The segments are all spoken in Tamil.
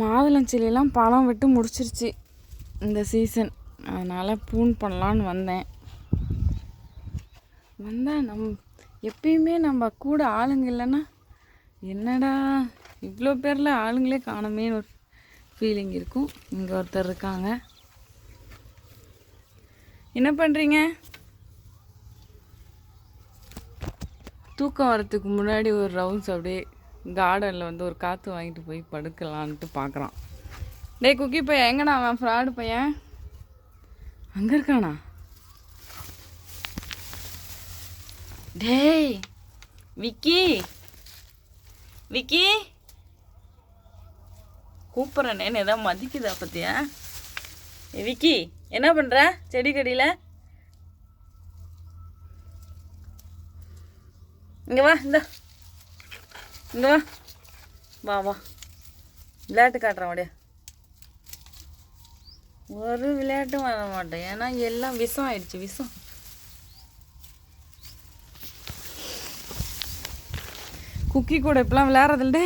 மாதுளஞ்செடியெல்லாம் பழம் விட்டு முடிச்சிருச்சு இந்த சீசன். அதனால் ப்ரூன் பண்ணலான்னு வந்தேன். எப்பயுமே நம்ம கூட ஆளுங்க இல்லைன்னா என்னடா இவ்வளோ பேரில் ஆளுங்களே காணுமேன்னு ஒரு ஃபீலிங் இருக்கும். இங்கே ஒருத்தர் இருக்காங்க. என்ன பண்ணுறீங்க? தூக்கம் வரத்துக்கு முன்னாடி ஒரு ரவுண்ட்ஸ் அப்படியே கார்டனில் ஒரு காற்று வாங்கிட்டு போய் படுக்கலான்ட்டு பார்க்குறான். டேய் குக்கி பையன் எங்கண்ணா? அவன் ஃப்ராடு பையன் அங்கே இருக்கானா? டேய் விக்கி, விக்கி கூப்பிட்றேன்னு எதாவது மதிக்குதா பத்தியா? விக்கி என்ன பண்ணுற செடி கடியில்? இங்கே வா, இங்கே வா வா விளையாட்டு காட்டுறேன். அப்படியே ஒரு விளையாட்டும் வர மாட்டேன், ஏன்னா எல்லாம் விஷம் ஆயிடுச்சு. விஷம் குக்கி கூட இப்பெல்லாம் விளையாடுறதில்ல.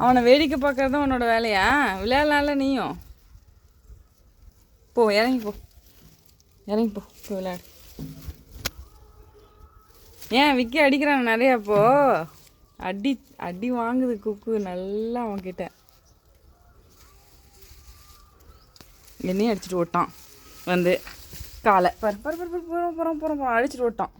அவனை வேடிக்கை பார்க்கறது தான் உன்னோட வேலையா? விளையாடலாம்ல நீயும். போ இறங்கி போ, இறங்கி போ, போ விளையாடு. ஏன் விக்கி அடிக்கிறான் நிறையா? போ அடி அடி வாங்குது குக்கு நல்லா அவன்கிட்ட. என்னையும் அடிச்சுட்டு ஓட்டான் காலை போகிறோம் அடிச்சுட்டு ஓட்டான்.